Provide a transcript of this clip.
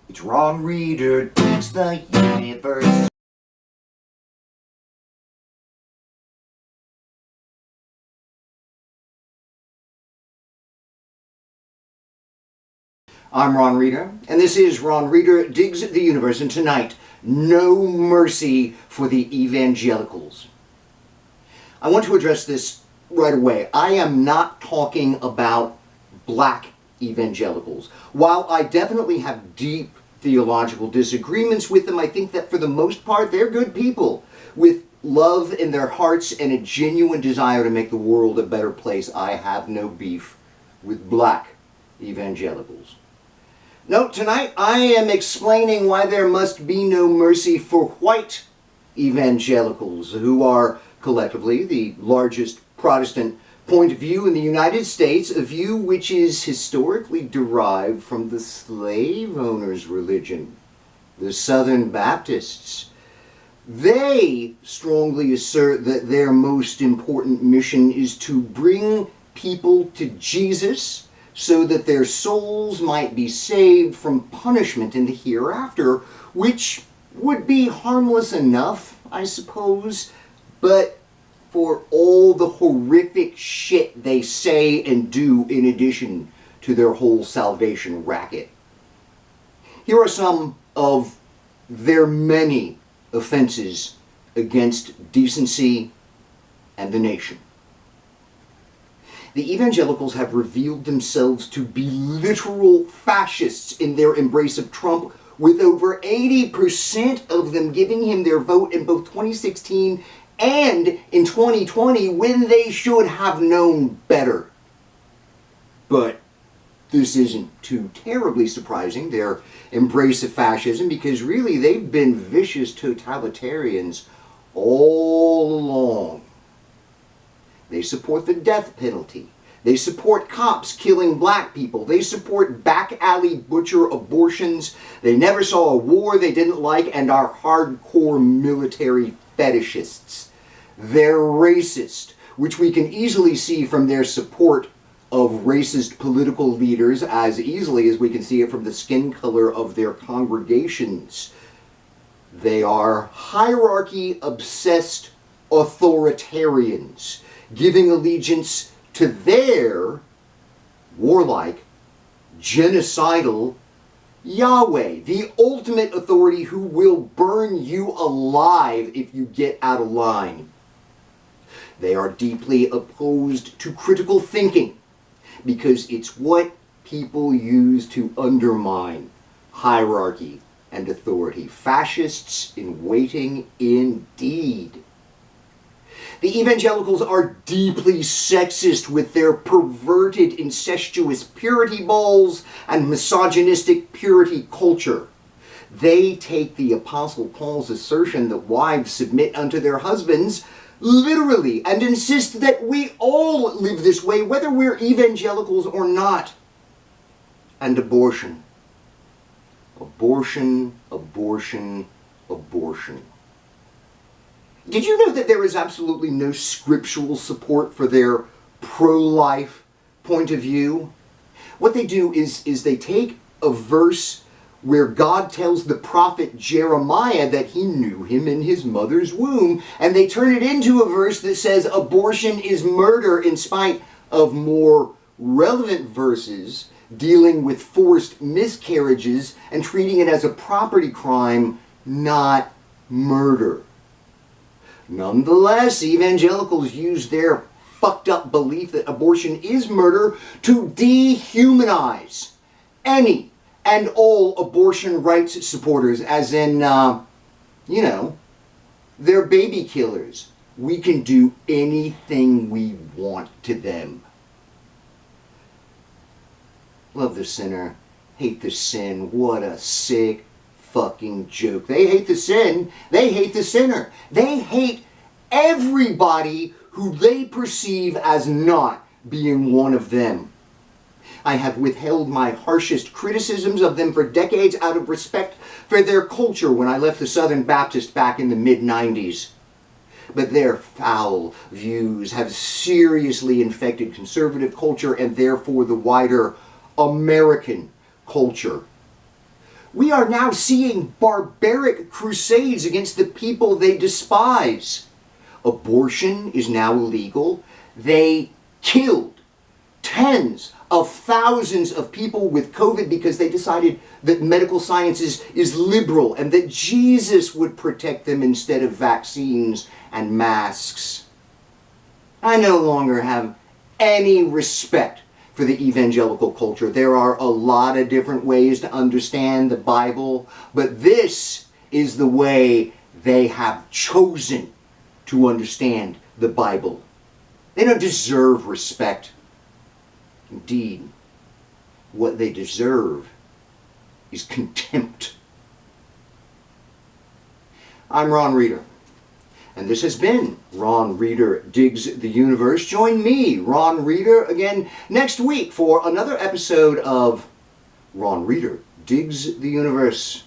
It's Ron Reader digs the universe. I'm Ron Reader, and this is Ron Reader Digs the Universe, and tonight, no mercy for the evangelicals. I want to address this right away. I am not talking about black evangelicals. While I definitely have deep theological disagreements with them, I think that for the most part, they're good people with love in their hearts and a genuine desire to make the world a better place. I have no beef with black evangelicals. No, tonight I am explaining why there must be no mercy for white evangelicals, who are collectively the largest Protestant point of view in the United States, a view which is historically derived from the slave owners' religion, the Southern Baptists. They strongly assert that their most important mission is to bring people to Jesus so that their souls might be saved from punishment in the hereafter, which would be harmless enough, I suppose, but for all the horrific shit they say and do in addition to their whole salvation racket. Here are some of their many offenses against decency and the nation. The evangelicals have revealed themselves to be literal fascists in their embrace of Trump, with over 80% of them giving him their vote in both 2016 and in 2020, when they should have known better. But this isn't too terribly surprising, their embrace of fascism, because really they've been vicious totalitarians all along. They support the death penalty. They support cops killing black people. They support back alley butcher abortions. They never saw a war they didn't like and are hardcore military fetishists. They're racist, which we can easily see from their support of racist political leaders as easily as we can see it from the skin color of their congregations. They are hierarchy-obsessed authoritarians, giving allegiance to their warlike, genocidal Yahweh, the ultimate authority who will burn you alive if you get out of line. They are deeply opposed to critical thinking because it's what people use to undermine hierarchy and authority. Fascists in waiting indeed. The evangelicals are deeply sexist with their perverted, incestuous purity balls and misogynistic purity culture. They take the Apostle Paul's assertion that wives submit unto their husbands literally and insist that we all live this way, whether we're evangelicals or not. And abortion. Abortion, abortion, abortion. Did you know that there is absolutely no scriptural support for their pro-life point of view? What they do is they take a verse where God tells the prophet Jeremiah that he knew him in his mother's womb, and they turn it into a verse that says abortion is murder, in spite of more relevant verses dealing with forced miscarriages and treating it as a property crime, not murder. Nonetheless, evangelicals use their fucked up belief that abortion is murder to dehumanize any and all abortion rights supporters, as in, they're baby killers. We can do anything we want to them. Love the sinner, hate the sin. What a sick fucking joke. They hate the sin, they hate the sinner. They hate everybody who they perceive as not being one of them. I have withheld my harshest criticisms of them for decades out of respect for their culture when I left the Southern Baptist back in the mid-90s. But their foul views have seriously infected conservative culture and therefore the wider American culture. We are now seeing barbaric crusades against the people they despise. Abortion is now illegal. They killed tens of thousands of people with COVID because they decided that medical science is liberal and that Jesus would protect them instead of vaccines and masks. I no longer have any respect for the evangelical culture. There are a lot of different ways to understand the Bible, but this is the way they have chosen to understand the Bible. They don't deserve respect. Indeed, what they deserve is contempt. I'm Ron Reeder, and this has been Ron Reeder Digs the Universe. Join me, Ron Reeder, again next week for another episode of Ron Reeder Digs the Universe.